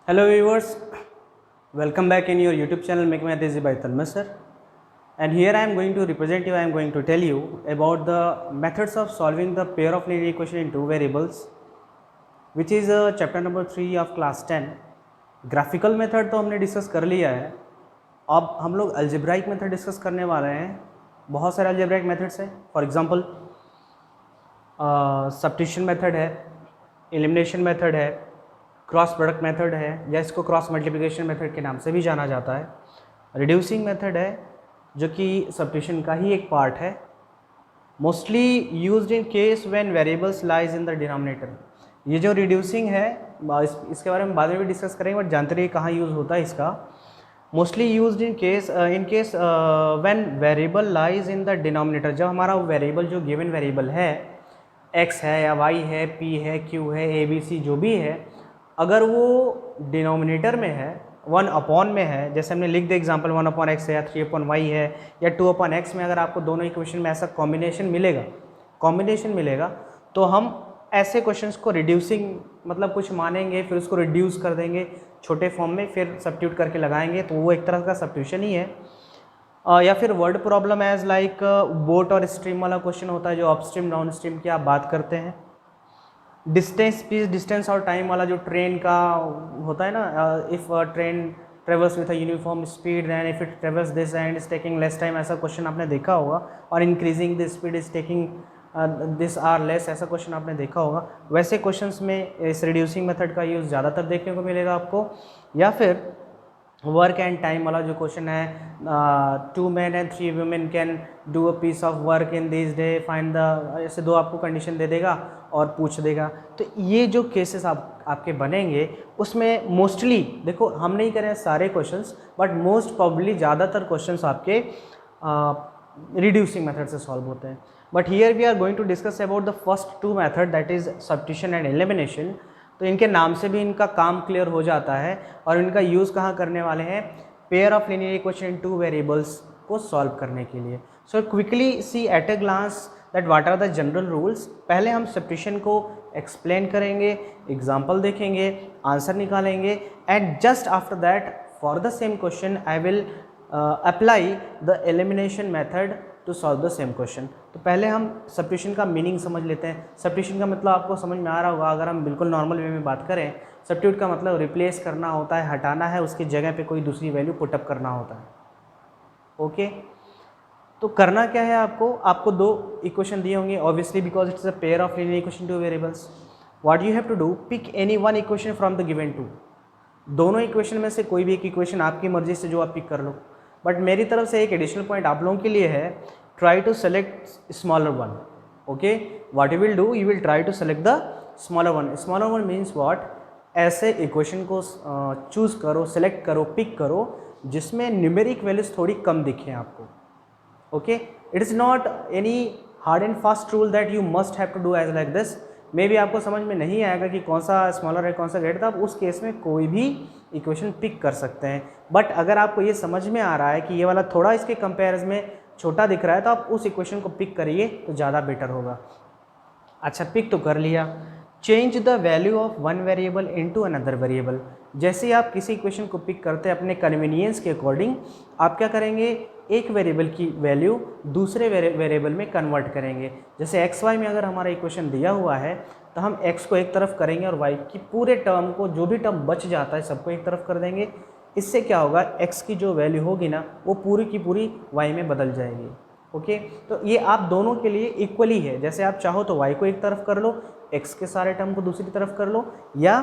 Hello viewers, welcome back in your YouTube channel Mathematically by Tanmay sir. And here I am going to represent you, I am going to tell you about the methods of solving the pair of linear equation in two variables, which is chapter number 3 of class 10. Graphical method तो हमने discuss कर लिया है, अब हम लोग algebraic method discuss करने वाले हैं। बहुत सारे अल्जेब्राइक मेथड्स हैं, फॉर एग्जांपल सब्स्टिट्यूशन मेथड है, एलिमिनेशन मेथड है, क्रॉस प्रोडक्ट मेथड है, या इसको क्रॉस मल्टीप्लिकेशन मेथड के नाम से भी जाना जाता है। रिड्यूसिंग मेथड है जो कि सब्स्टिट्यूशन का ही एक पार्ट है, mostly used in case when variables lies in the denominator. ये जो रिड्यूसिंग है इसके बारे में बाद में भी डिस्कस करेंगे, बट जानते रहिए कहाँ यूज़ होता है इसका। Mostly used in case when variable lies in the denominator. जब हमारा वेरिएबल जो गिवन वेरिएबल है x है या y है, p है, q है, a b c जो भी है, अगर वो डिनोमिनेटर में है, 1 अपॉन में है, जैसे हमने लिख दिया एग्जांपल 1 अपॉन एक्स है या 3 अपॉन वाई है या 2 अपॉन एक्स में, अगर आपको दोनों इक्वेशन में ऐसा कॉम्बिनेशन मिलेगा तो हम ऐसे क्वेश्चंस को रिड्यूसिंग मतलब कुछ मानेंगे, फिर उसको रिड्यूस कर देंगे छोटे फॉर्म में, फिर सब्स्टिट्यूट करके लगाएंगे, तो वो एक तरह का सब्स्टिट्यूशन ही है। या फिर word problem as like boat और स्ट्रीम वाला क्वेश्चन होता है, जो अपस्ट्रीम डाउन स्ट्रीम की आप बात करते हैं। डिस्टेंस स्पीड डिस्टेंस और टाइम वाला जो ट्रेन का होता है ना, if train travels with a uniform speed and if it travels this and is taking less time, ऐसा क्वेश्चन आपने देखा होगा। और increasing the speed is taking this are less, ऐसा क्वेश्चन आपने देखा होगा। वैसे क्वेश्चंस में इस रिड्यूसिंग मेथड का यूज़ ज़्यादातर देखने को मिलेगा आपको। या फिर वर्क एंड टाइम वाला जो क्वेश्चन है, 2 men and 3 women can do a piece of work in this day, find the, ऐसे दो आपको कंडीशन दे देगा और पूछ देगा। तो ये जो केसेस आपके बनेंगे उसमें मोस्टली, देखो हम नहीं करें सारे क्वेश्चंस, बट मोस्ट प्रॉब्ली ज़्यादातर क्वेश्चंस आपके रिड्यूसिंग मेथड से सॉल्व होते हैं। But here we are going to discuss about the first two method, that is substitution and elimination. तो इनके नाम से भी इनका काम क्लियर हो जाता है, और इनका यूज़ कहाँ करने वाले हैं, pair of linear equation in two variables को सॉल्व करने के लिए। So quickly see at a glance that what are the general rules. पहले हम सब्स्टिट्यूशन को एक्सप्लेन करेंगे, एग्जाम्पल देखेंगे, आंसर निकालेंगे, and just after that for the same question I will apply the elimination method to solve the same question. तो पहले हम substitution का मीनिंग समझ लेते हैं। सब्स्टिट्यूशन का मतलब आपको समझ में आ रहा होगा, अगर हम बिल्कुल नॉर्मल वे में बात करें, सब्स्टिट्यूट का मतलब रिप्लेस करना होता है, हटाना है, उसकी जगह पे कोई दूसरी वैल्यू पुटअप करना होता है। ओके, तो करना क्या है आपको दो इक्वेशन दिए होंगे, obviously because it's a pair of linear equation two variables. What you have to do, pick any one equation from the given two. दोनों इक्वेशन में से कोई भी एक इक्वेशन आपकी मर्जी से जो आप पिक कर लो, बट मेरी तरफ से एक एडिशनल पॉइंट आप लोगों के लिए है, try to select smaller one. Okay, what you will do, you will try to select the smaller one. Smaller one means what, ऐसे इक्वेशन को चूज़ करो, सेलेक्ट करो, पिक करो जिसमें न्यूमेरिक वैल्यूज थोड़ी कम दिखें आपको। Okay, it is not any hard and fast rule that you must have to do as like this. मे भी आपको समझ में नहीं आएगा कि कौन सा स्मॉलर है कौन सा ग्रेटर, तो आप उस केस में कोई भी इक्वेशन पिक कर सकते हैं। बट अगर आपको ये समझ में आ रहा है कि ये वाला थोड़ा इसके कंपेरिजन में छोटा दिख रहा है, तो आप उस इक्वेशन को पिक करिए तो ज़्यादा बेटर होगा। अच्छा, पिक तो कर लिया। Change the value of one variable into another variable. जैसे ही आप किसी इक्वेशन को पिक करते हैं अपने कन्वीनियंस के अकॉर्डिंग, आप क्या करेंगे, एक वेरिएबल की वैल्यू दूसरे वेरिएबल में कन्वर्ट करेंगे। जैसे एक्स वाई में अगर हमारा इक्वेशन दिया हुआ है, तो हम एक्स को एक तरफ करेंगे और वाई की पूरे टर्म को, जो भी टर्म बच जाता है सबको एक तरफ कर देंगे। इससे क्या होगा, एक्स की जो वैल्यू होगी ना, वो पूरी की पूरी वाई में बदल जाएगी। ओके, तो ये आप दोनों के लिए इक्वली है। जैसे आप चाहो तो वाई को एक तरफ कर लो, एक्स के सारे टर्म को दूसरी तरफ कर लो, या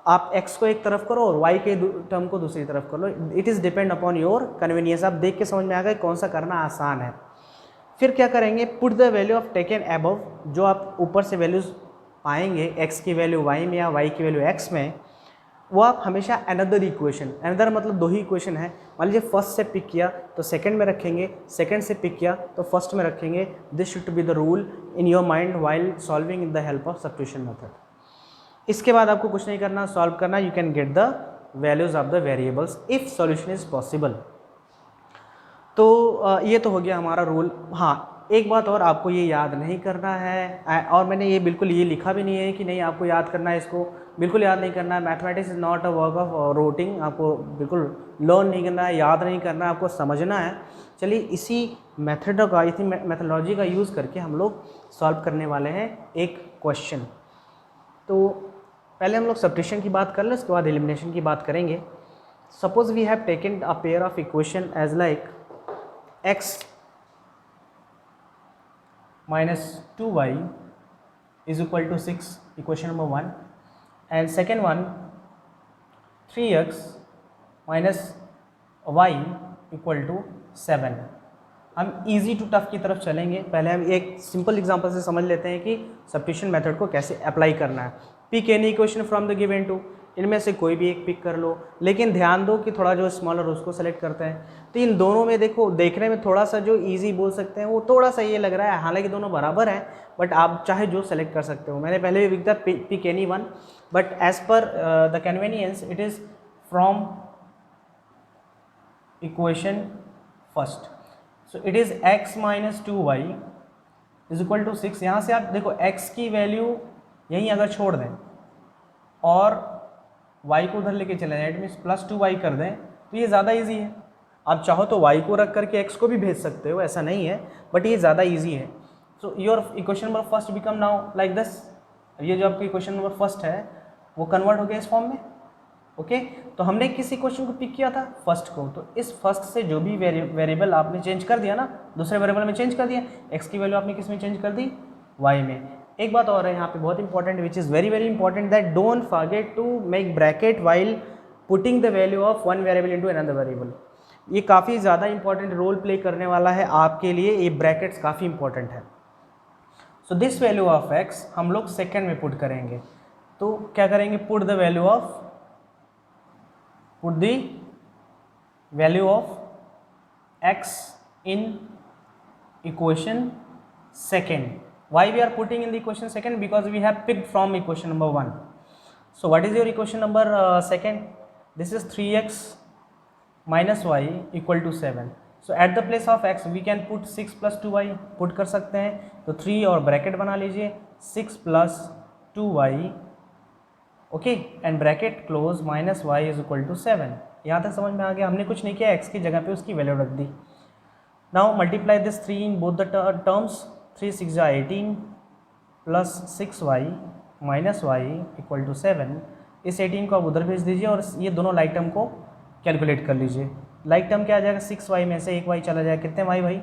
आप x को एक तरफ करो और y के टर्म को दूसरी तरफ कर लो। It is depend upon your convenience. आप देख के समझ में आ गए कौन सा करना आसान है। फिर क्या करेंगे, put the value of taken above. जो आप ऊपर से वैल्यूज पाएंगे, x की वैल्यू y में या y की वैल्यू x में, वो आप हमेशा अनदर इक्वेशन, अनदर मतलब दो ही इक्वेशन है, मान लीजिए फर्स्ट से पिक किया तो सेकंड में रखेंगे, सेकंड से पिक किया तो फर्स्ट में रखेंगे। This should be the rule in your mind while solving in the help of substitution method. इसके बाद आपको कुछ नहीं करना, सॉल्व करना। You can get the values of the variables if solution is possible. तो ये तो हो गया हमारा रूल। हाँ, एक बात और, आपको ये याद नहीं करना है, और मैंने ये बिल्कुल ये लिखा भी नहीं है कि नहीं आपको याद करना है, इसको बिल्कुल याद नहीं करना है। Mathematics is not a work of rotting, आपको बिल्कुल लर्न नहीं करना है, याद नहीं करना है, आपको समझना है। चलिए इसी मेथड का, इसी मेथडोलॉजी का यूज़ करके हम लोग सॉल्व करने वाले हैं एक क्वेश्चन। तो पहले हम लोग सब्ट्रैक्शन की बात कर लें, उसके बाद एलिमिनेशन की बात करेंगे। Suppose we have taken a pair of equation as like x minus 2y is equal to 6, equation number 1, and second one 3x minus y equal to 7। हम easy to tough की तरफ चलेंगे। पहले हम एक सिंपल एग्जांपल से समझ लेते हैं कि सब्स्टिट्यूशन मेथड को कैसे अप्लाई करना है। Pick any equation from the given two, इनमें से कोई भी एक पिक कर लो, लेकिन ध्यान दो कि थोड़ा जो स्मॉलर उसको सेलेक्ट करते हैं। तो इन दोनों में देखो, देखने में थोड़ा सा जो इजी बोल सकते हैं वो थोड़ा सा ये लग रहा है, हालांकि दोनों बराबर हैं, बट आप चाहे जो सेलेक्ट कर सकते हो। मैंने पहले भी लिखा pick any one, but as per the convenience it is from equation first. So it is x minus 2y is equal to 6। यहाँ से आप देखो x की वैल्यू यहीं अगर छोड़ दें और y को उधर लेके चले जाए, इट मीन्स प्लस 2y कर दें, तो ये ज़्यादा इजी है। आप चाहो तो y को रख करके x को भी भेज सकते हो, ऐसा नहीं है, बट ये ज़्यादा इजी है। So your equation number first become now like this. ये जो आपकी इक्वेशन नंबर फर्स्ट है वो कन्वर्ट हो गया इस फॉर्म में। ओके तो हमने किस इक्वेशन को पिक किया था? फर्स्ट को। तो इस फर्स्ट से जो भी वेरिएबल आपने चेंज कर दिया ना, दूसरे वेरिएबल में चेंज कर दिया, x की वैल्यू आपने किस में चेंज कर दी? y में। एक बात और है यहाँ पे बहुत important, which is very very important, that don't forget to make bracket while putting the value of one variable into another variable. ये काफ़ी ज़्यादा इंपॉर्टेंट रोल प्ले करने वाला है आपके लिए, ये ब्रैकेट्स काफ़ी इंपॉर्टेंट है। So this value of x हम लोग सेकेंड में पुट करेंगे। तो क्या करेंगे? Put the value of x in equation second. Why we are putting in the equation second? Because we have picked from equation number 1. So what is your equation number second? This is 3x minus y equal to 7. So at the place of x we can put 6 plus 2y put कर सकते हैं। तो 3 और bracket बना लीजिए, 6 plus 2y, okay, and bracket close minus y is equal to 7। यहाँ तक समझ में आ गया? हमने कुछ नहीं किया, x की जगह पे उसकी वैल्यू रख दी। Now multiply this 3 in both the terms, 3 6 जा 18 plus 6y minus y equal to 7। इस 18 को आप उधर भेज दीजिए और ये दोनों लाइक टर्म को कैलकुलेट कर लीजिए। लाइक टर्म क्या आ जाएगा? 6y में से एक y चला जाएगा, कितने y भाई?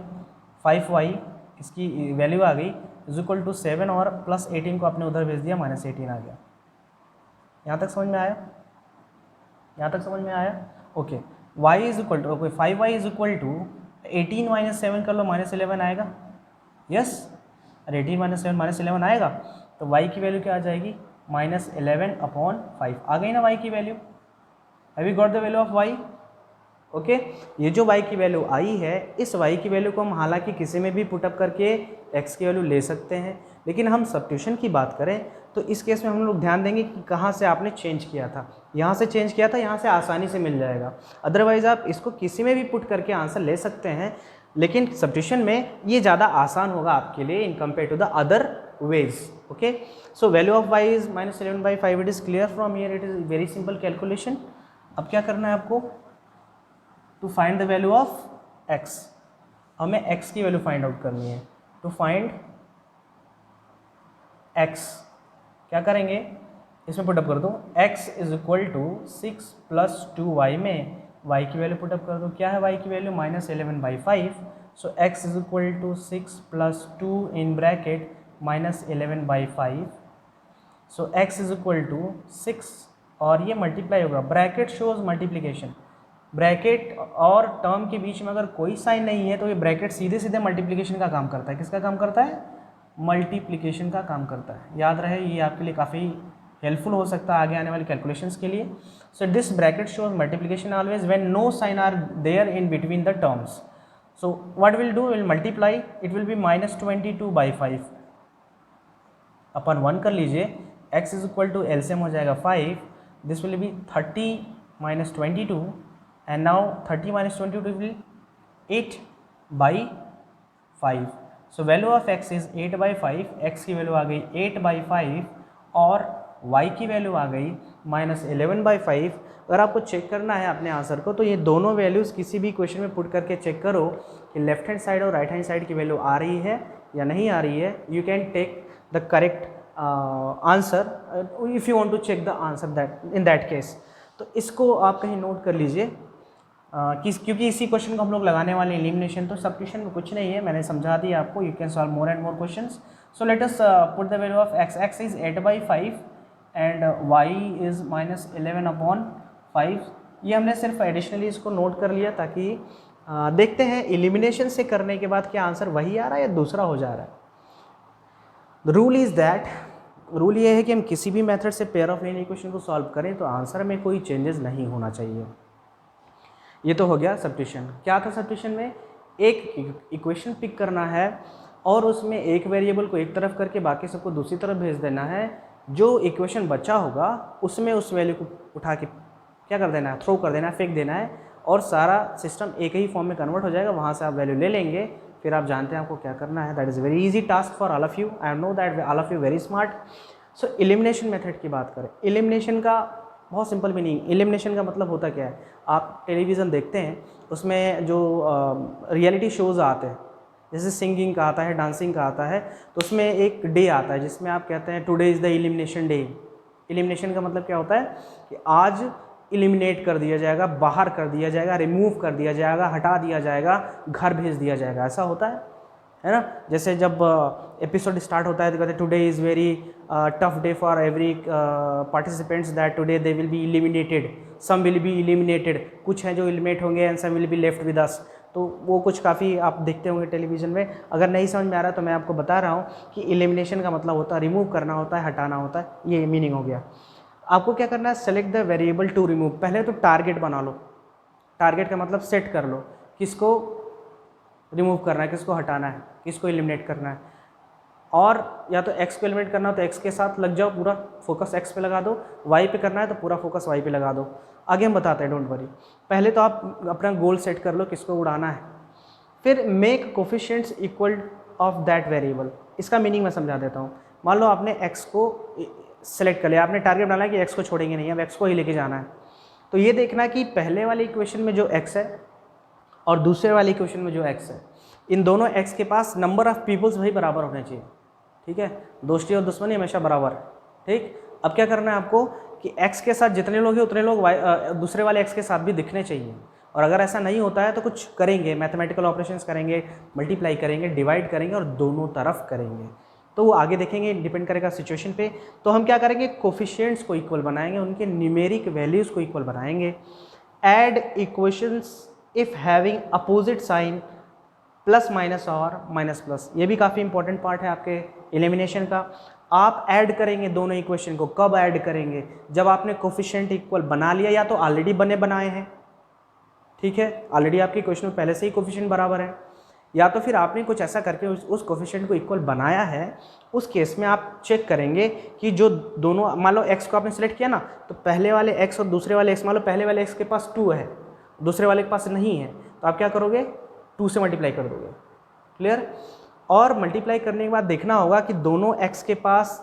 5y, इसकी वैल्यू आ गई इज इक्वल टू 7, और प्लस 18 को आपने उधर भेज दिया, माइनस 18 आ गया। यहाँ तक समझ में आया? यहाँ तक समझ में आया? Okay, y is equal to, okay, 5y is equal to 18 minus 7 कर लो, माइनस 11 आएगा। यस, अरे 18 माइनस 7 माइनस 11 आएगा, तो y की वैल्यू क्या आ जाएगी? माइनस 11 अपॉन 5 आ गई ना y की value. Have you got the value of y? Okay, ये जो y की वैल्यू आई है, इस y की वैल्यू को हम हालांकि किसी में भी पुटअप करके x की वैल्यू ले सकते हैं, लेकिन हम सब्स्टिट्यूशन की बात करें तो इस केस में हम लोग ध्यान देंगे कि कहाँ से आपने चेंज किया था। यहाँ से चेंज किया था, यहाँ से आसानी से मिल जाएगा। अदरवाइज़ आप इसको किसी में भी पुट करके आंसर ले सकते हैं, लेकिन सब्स्टिट्यूशन में ये ज़्यादा आसान होगा आपके लिए in compare to the other ways. Okay, so value of y is minus 11/5। It is clear from here, it is very simple calculation. अब क्या करना है आपको? To find the value of x, हमें x की वैल्यू फाइंड आउट करनी है। To find x क्या करेंगे? इसमें पुटअप कर दो, x is equal to 6 plus 2y में y की वैल्यू पुटअप कर दो। क्या है y की value? Minus 11/5। So x is equal to 6 plus 2 in bracket minus 11/5। So x is equal to 6, और ये मल्टीप्लाई होगा, ब्रैकेट शोज मल्टीप्लीकेशन। ब्रैकेट और टर्म के बीच में अगर कोई साइन नहीं है तो ये ब्रैकेट सीधे सीधे मल्टीप्लिकेशन का काम करता है। किसका काम करता है? मल्टीप्लिकेशन का काम करता है। याद रहे, ये आपके लिए काफ़ी हेल्पफुल हो सकता है आगे आने वाली कैलकुलेशंस के लिए। So this bracket shows multiplication always when no sign are there in between the terms. So what will do? Will multiply, it will be minus 22/5 अपन 1 कर लीजिए। x is equal to LCM हो जाएगा 5, this will be 30 minus 22, and now 30 minus 22 will 8/5। So value of x is 8/5, x की value आ गई 8/5 और y की वैल्यू आ गई -11/5। अगर आपको चेक करना है अपने आंसर को तो ये दोनों वैल्यूज़ किसी भी क्वेश्चन में पुट करके चेक करो कि लेफ्ट हैंड साइड और राइट हैंड साइड की वैल्यू आ रही है या नहीं आ रही है। You can take the correct answer if you want to check the answer that in that case. तो इसको आप कहीं नोट कर लीजिए क्योंकि इसी क्वेश्चन को हम लोग लगाने वाले एलिमिनेशन। तो सब्स्टिट्यूशन में कुछ नहीं है, मैंने समझा दिया आपको। You can solve more and more questions. So let us put the value of x is 8/5 and y is -11/5। ये हमने सिर्फ एडिशनली इसको नोट कर लिया ताकि देखते हैं एलिमिनेशन से करने के बाद क्या आंसर वही आ रहा है या दूसरा हो जा रहा है। The rule is that, rule ये है कि हम किसी भी मेथड से पेयर ऑफ लीनियर इक्वेशन को सॉल्व करें तो आंसर में कोई चेंजेस नहीं होना चाहिए। ये तो हो गया सब्स्टिट्यूशन। क्या था सब्स्टिट्यूशन में? एक इक्वेशन पिक करना है और उसमें एक वेरिएबल को एक तरफ करके बाकी सबको दूसरी तरफ भेज देना है। जो इक्वेशन बचा होगा उसमें उस वैल्यू को उठा के क्या कर देना है, थ्रो कर देना है, फेंक देना है और सारा सिस्टम एक ही फॉर्म में कन्वर्ट हो जाएगा। वहाँ से आप वैल्यू ले लेंगे, फिर आप जानते हैं आपको क्या करना है। That is very easy task for all of you. I know that all of you very smart. So elimination method की बात करें, एलिमिनेशन का बहुत सिंपल मीनिंग, एलिमिनेशन का मतलब होता क्या है? आप टेलीविज़न देखते हैं, उसमें जो रियलिटी शोज़ आते हैं, जैसे सिंगिंग का आता है, डांसिंग का आता है, तो उसमें एक डे आता है जिसमें आप कहते हैं today is the elimination day. Elimination का मतलब क्या होता है कि आज एलिमिनेट कर दिया जाएगा, बाहर कर दिया जाएगा, रिमूव कर दिया जाएगा, हटा दिया जाएगा, घर भेज दिया जाएगा, ऐसा होता है ना। जैसे जब एपिसोड स्टार्ट होता है तो कहते हैं today is very tough day for every participants that today they will be eliminated, some will be eliminated, कुछ हैं जो एलिमिनेट होंगे and some will be left with us. तो वो कुछ काफ़ी आप देखते होंगे टेलीविज़न में। अगर नहीं समझ में आ रहा है तो मैं आपको बता रहा हूँ कि एलिमिनेशन का मतलब होता है रिमूव करना होता है, हटाना होता है, ये मीनिंग हो गया। आपको क्या करना है? Select the variable to remove. पहले तो टारगेट बना लो, टारगेट का मतलब सेट कर लो, किसको रिमूव करना है, किसको हटाना है, किसको एलिमिनेट करना है। और या तो x को एलिमिनेट करना हो तो x के साथ लग जाओ, पूरा फोकस x पे लगा दो, y पे करना है तो पूरा फोकस y पे लगा दो। आगे हम बताते हैं, डोंट वरी। पहले तो आप अपना गोल सेट कर लो किसको उड़ाना है, फिर make coefficients equal of that variable. इसका मीनिंग मैं समझा देता हूँ। मान लो आपने x को सेलेक्ट कर लिया, आपने टारगेट डाला कि x को छोड़ेंगे नहीं, अब x को ही लेके जाना है। तो ये देखना कि पहले वाले इक्वेशन में जो x है और दूसरे वाले इक्वेशन में जो x है, इन दोनों x के पास नंबर ऑफ़ पीपल्स वही बराबर होने चाहिए। ठीक है, दोस्ती और दुश्मनी हमेशा बराबर। ठीक, अब क्या करना है आपको कि x के साथ जितने लोग हैं उतने लोग दूसरे वाले x के साथ भी दिखने चाहिए। और अगर ऐसा नहीं होता है तो कुछ करेंगे, मैथमेटिकल ऑपरेशंस करेंगे, मल्टीप्लाई करेंगे, डिवाइड करेंगे और दोनों तरफ करेंगे। तो वो आगे देखेंगे, डिपेंड करेगा सिचुएशन पे। तो हम क्या करेंगे? कोफिशिएंट्स को इक्वल बनाएंगे, उनके न्यूमेरिक वैल्यूज़ को इक्वल बनाएंगे। Add equations if having opposite sign plus minus और माइनस प्लस। ये भी काफ़ी इंपॉर्टेंट पार्ट है आपके एलिमिनेशन का। आप ऐड करेंगे दोनों इक्वेशन को। कब ऐड करेंगे? जब आपने कोफिशिएंट इक्वल बना लिया, या तो ऑलरेडी बनाए हैं, ठीक है, ऑलरेडी आपके इक्वेशन में पहले से ही कोफिशिएंट बराबर है, या तो फिर आपने कुछ ऐसा करके उस कोफिशिएंट को इक्वल बनाया है। उस केस में आप चेक करेंगे कि जो दोनों, मान लो x को आपने सेलेक्ट किया ना, तो पहले वाले x और दूसरे वाले x, मान लो पहले वाले x के पास 2 है, दूसरे वाले के पास नहीं है, तो आप क्या करोगे? 2 से मल्टीप्लाई कर दोगे। क्लियर? और मल्टीप्लाई करने के बाद देखना होगा कि दोनों x के पास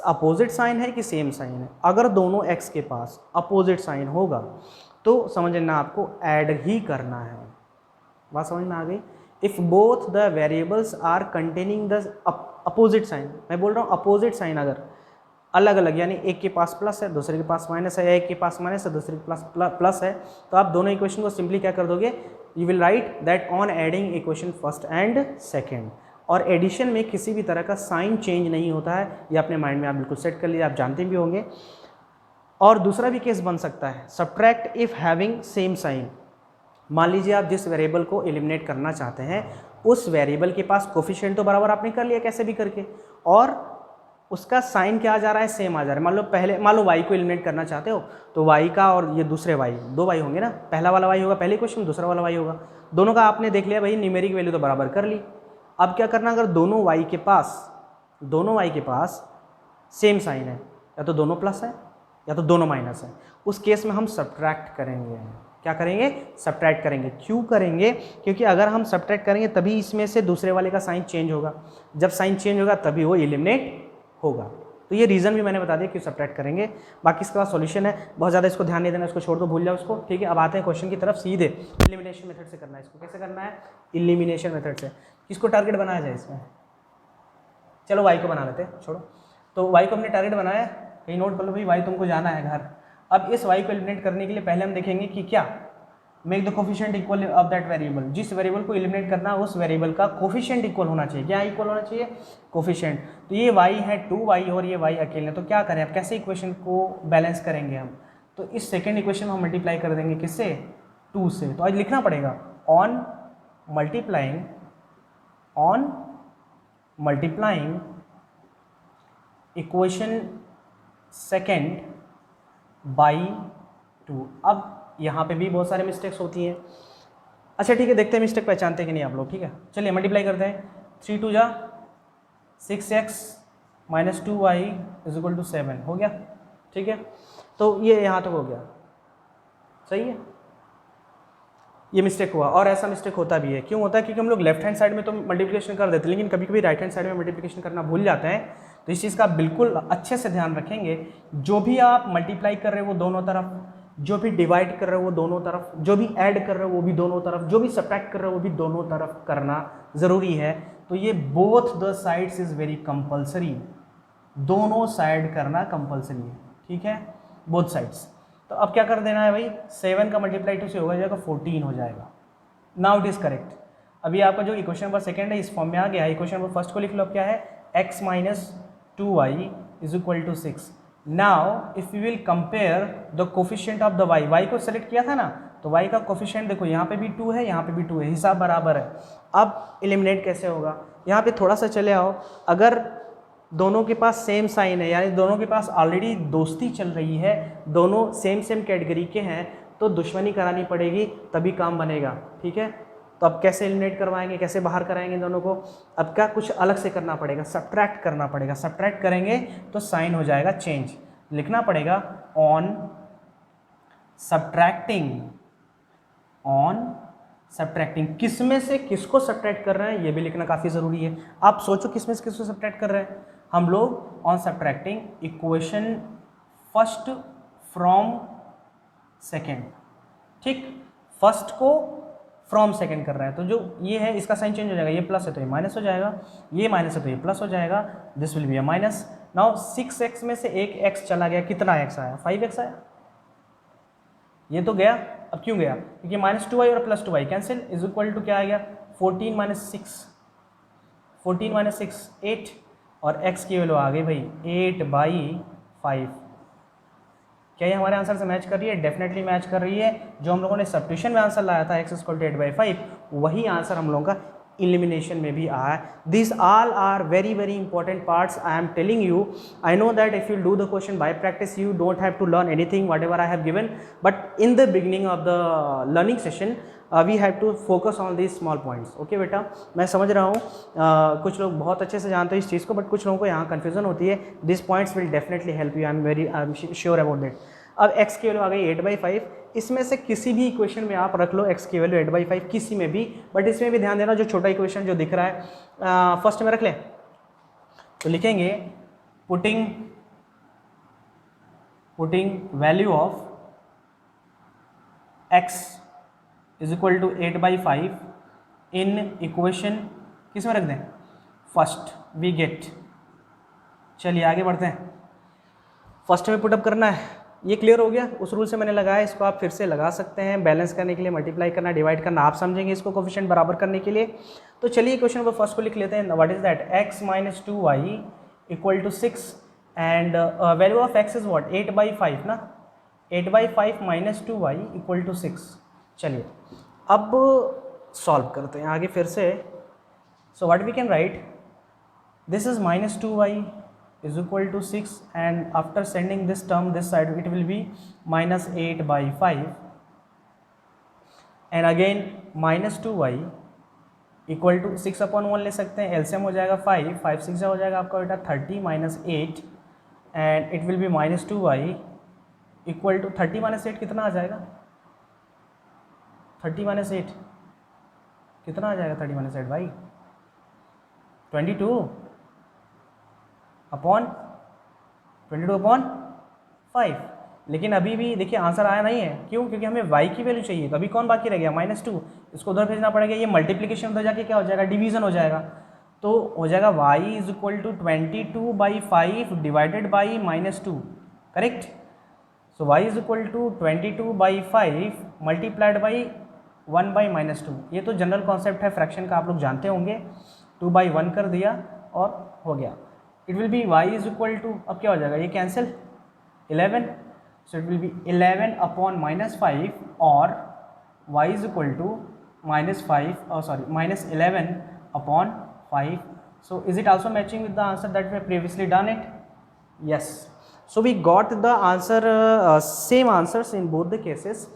अपोजिट साइन है कि सेम साइन है। अगर दोनों x के पास अपोजिट साइन होगा तो समझ लेना आपको ऐड ही करना है। बात समझ में आ गई? If both the variables are containing the opposite sign, मैं बोल रहा हूँ अपोजिट साइन अगर अलग अलग, यानी एक के पास प्लस है दूसरे के पास माइनस है, या एक के पास माइनस है दूसरे के पास प्लस है, तो आप दोनों इक्वेशन को सिंपली क्या कर दोगे? You will write that on adding equation first and second. और एडिशन में किसी भी तरह का साइन चेंज नहीं होता है, ये अपने माइंड में आप बिल्कुल सेट कर लीजिए, आप जानते भी होंगे। और दूसरा भी केस बन सकता है, subtract if having same sign. मान लीजिए आप जिस वेरिएबल को एलिमिनेट करना चाहते हैं उस वेरिएबल के पास कोफिशिएंट तो बराबर आपने कर लिया कैसे भी करके, और उसका साइन क्या आ जा रहा है? सेम आ जा रहा है। मान लो y को एलिमिनेट करना चाहते हो तो y का और ये दूसरे y, 2 y होंगे ना, पहला वाला y होगा पहले क्वेश्चन, दूसरा वाला y होगा, दोनों का आपने देख लिया भाई, न्यूमेरिक वैल्यू तो बराबर कर ली। अब क्या करना? अगर दोनों y के पास सेम साइन है, या तो दोनों प्लस है या तो दोनों माइनस है, उस केस में हम सब्ट्रैक्ट करेंगे। क्या करेंगे, सब्ट्रैक्ट करेंगे। क्यों करेंगे, क्योंकि अगर हम सब्ट्रैक्ट करेंगे तभी इसमें से दूसरे वाले का साइन चेंज होगा, जब साइन चेंज होगा तभी वो एलिमिनेट होगा। तो ये रीज़न भी मैंने बता दिया क्यों सब्ट्रैक्ट करेंगे। बाकी इसके बाद सॉल्यूशन है, बहुत ज़्यादा इसको ध्यान नहीं देना, इसको छोड़ दो, भूल जाओ उसको, ठीक है। अब आते हैं क्वेश्चन की तरफ सीधे। एलिमिनेशन मेथड से करना है इसको, कैसे करना है, एलिमिनेशन मेथड से। किसको टारगेट बनाया जाए इसमें, चलो वाई को बना लेते हैं, छोड़ो। तो वाई को हमने टारगेट बनाया, कहीं नोट कर लो भाई, वाई तुमको जाना है घर। अब इस वाई को एलिमिनेट करने के लिए पहले हम देखेंगे कि क्या, make the coefficient equal of that variable. जिस वेरिएबल को एलिमिनेट करना है उस वेरिएबल का कोफिशिएंट इक्वल होना चाहिए। क्या इक्वल होना चाहिए, कोफिशिएंट। तो ये y है 2y और ये y अकेले, तो क्या करें अब, कैसे इक्वेशन को बैलेंस करेंगे हम, तो इस सेकेंड इक्वेशन में हम मल्टीप्लाई कर देंगे किससे, 2 से। तो आज लिखना पड़ेगा on multiplying equation second by 2। अब यहाँ पे भी बहुत सारे मिस्टेक्स होती हैं। अच्छा ठीक है, देखते हैं मिस्टेक पहचानते हैं कि नहीं आप लोग, ठीक है। चलिए मल्टीप्लाई करते हैं, 3 2 जा 6x minus 2y is equal to 7 हो गया, ठीक है। तो ये यहाँ तक हो गया, सही है। ये मिस्टेक हुआ, और ऐसा मिस्टेक होता भी है। क्यों होता है, क्योंकि हम लोग लेफ्ट हैंड साइड में तो मल्टीप्लिकेशन कर देते हैं, लेकिन कभी कभी राइट हैंड साइड में मल्टीप्लिकेशन करना भूल जाते हैं। तो इस चीज़ का बिल्कुल अच्छे से ध्यान रखेंगे। जो भी आप मल्टीप्लाई कर रहे हो वो दोनों तरफ, जो भी डिवाइड कर रहे हो वो दोनों तरफ, जो भी ऐड कर रहे हो वो भी दोनों तरफ, जो भी सब्ट्रैक्ट कर रहे हो वो भी दोनों तरफ करना ज़रूरी है। तो ये both the sides is very compulsory, दोनों साइड करना कंपल्सरी है, ठीक है, बोथ साइड्स। तो अब क्या कर देना है भाई, 7 का मल्टीप्लाई 2 से हो जाएगा 14 हो जाएगा। Now it is correct. अभी आपका जो इक्वेशन नंबर सेकेंड है इस फॉर्म में आ गया है। इक्वेशन नंबर फर्स्ट को लिख लो, अब क्या है, x minus 2y is equal to 6। Now if you will compare the coefficient of the y को सेलेक्ट किया था ना, तो y का कोफिशिएंट देखो, यहाँ पे भी 2 है, यहाँ पे भी 2 है, हिसाब बराबर है। अब एलिमिनेट कैसे होगा, यहाँ पे थोड़ा सा चले आओ। अगर दोनों के पास सेम साइन है, यानी दोनों के पास ऑलरेडी दोस्ती चल रही है, दोनों सेम कैटेगरी के हैं, तो दुश्मनी करानी पड़ेगी तभी काम बनेगा, ठीक है। तो अब कैसे एलिमिनेट करवाएंगे, कैसे बाहर कराएंगे दोनों को, अब क्या कुछ अलग से करना पड़ेगा, सब्ट्रैक्ट करना पड़ेगा। सब्ट्रैक्ट करेंगे तो साइन हो जाएगा चेंज, लिखना पड़ेगा ऑन सब्ट्रैक्टिंग। किस में से किसको सब्ट्रैक्ट कर रहे हैं ये भी लिखना काफ़ी ज़रूरी है। आप सोचो किस में से किसको सब्ट्रैक्ट कर रहे हैं, हम लोग on subtracting equation first from second, ठीक, फर्स्ट को फ्रॉम सेकेंड कर रहा है। तो जो ये है इसका साइन चेंज हो जाएगा, ये प्लस है तो ये माइनस हो जाएगा, ये माइनस है तो ये प्लस हो जाएगा, this will be a minus. Now 6x में से एक x चला गया, कितना x आया, 5x आया, ये तो गया। अब क्यों गया, क्योंकि माइनस 2y और plus 2y cancel, is equal to क्या आ गया, 14 माइनस 6 8, और x की वैल्यू आ गई भाई 8/5। क्या ये हमारे आंसर से मैच कर रही है, डेफिनेटली मैच कर रही है। जो हम लोगों ने सब्स्टिट्यूशन में आंसर लाया था x इक्वल टू 8/5, वही आंसर हम लोगों का elimination में भी आया। These all are very important parts I am telling you. I know that if you do the question by practice you don't have to learn anything whatever I have given, but in the beginning of the learning session we have to focus on these small points. Okay बेटा, मैं समझ रहा हूँ कुछ लोग बहुत अच्छे से जानते हैं इस चीज़ को, बट कुछ लोगों को यहाँ कन्फ्यूजन होती है। These points will definitely help you. I am sure about that. अब x की वैल्यू आ गई 8/5, इसमें से किसी भी इक्वेशन में आप रख लो x की वैल्यू 8/5, किसी में भी, बट इसमें भी ध्यान देना जो छोटा इक्वेशन जो दिख रहा है फर्स्ट में रख लें। तो लिखेंगे putting value of x is equal to 8/5 in equation, किस में रख दें, फर्स्ट, वी गेट। चलिए आगे बढ़ते हैं, फर्स्ट में पुटअप करना है, ये क्लियर हो गया। उस रूल से मैंने लगाया, इसको आप फिर से लगा सकते हैं। बैलेंस करने के लिए मल्टीप्लाई करना, डिवाइड करना आप समझेंगे इसको कोफिशिएंट बराबर करने के लिए। तो चलिए क्वेश्चन नंबर फर्स्ट को लिख लेते हैं। What is that, x minus 2y equal to 6 and value of x is what 8/5 ना, 8/5 माइनस 2y इक्वल टू 6। चलिए अब सॉल्व करते हैं आगे फिर से। So what we can write, this is minus 2y is equal to 6, and after sending this term this side it will be minus 8/5, and again minus 2y equal to 6/1 ले सकते हैं, LCM हो जाएगा 5 5 6 हो जाएगा आपका बेटा 30 minus 8, and it will be minus 2y equal to 30 minus 8 कितना आ जाएगा, 30 - 8 कितना आ जाएगा? 30 - 8 भाई 22 अपॉन 5। लेकिन अभी भी देखिए आंसर आया नहीं है, क्यों? क्योंकि हमें y की वैल्यू चाहिए। तो अभी कौन बाकी रह गया? -2। इसको उधर भेजना पड़ेगा, ये मल्टीप्लीकेशन उधर जाके क्या हो जाएगा? डिवीजन हो जाएगा। तो हो जाएगा y = 22/5 divided by -2, correct? So y = 22/5 multiplied by 1/-2। ये तो जनरल कॉन्सेप्ट है फ्रैक्शन का, आप लोग जानते होंगे। 2/1 कर दिया और हो गया। इट विल बी y = अब क्या हो जाएगा? ये cancel 11, so it will be 11 upon -5 or y is equal to -11 upon 5. So is it also matching with the answer that we have previously done it? Yes. So we got the answer, same answers in both the cases.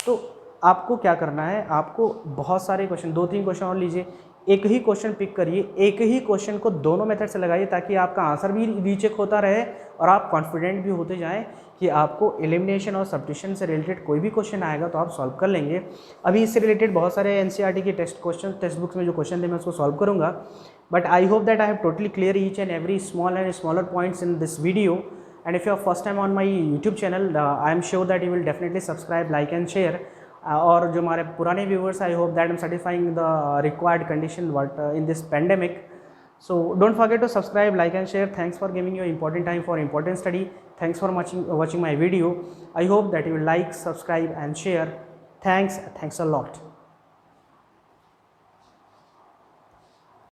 तो आपको क्या करना है? आपको बहुत सारे question, 2-3 question और लीजिए, एक ही क्वेश्चन पिक करिए, एक ही क्वेश्चन को दोनों मेथड से लगाइए ताकि आपका आंसर भी रीचेक होता रहे और आप कॉन्फिडेंट भी होते जाएं कि आपको एलिमिनेशन और सब्स्टिट्यूशन से रिलेटेड कोई भी क्वेश्चन आएगा तो आप सॉल्व कर लेंगे। अभी इससे रिलेटेड बहुत सारे एनसीईआरटी के टेक्स्ट बुक्स में जो क्वेश्चन थे मैं उसको सॉल्व करूँगा, but I hope that I have totally clear each and every small and smaller points in this video. And if you are first time on my YouTube channel, I am sure that you will definitely subscribe, like and share. और जो हमारे पुराने viewers, I hope that I am satisfying the required condition what in this pandemic. So don't forget to subscribe, like and share. Thanks for giving your important time for important study. Thanks for watching my video. I hope that you will like, subscribe and share. Thanks a lot.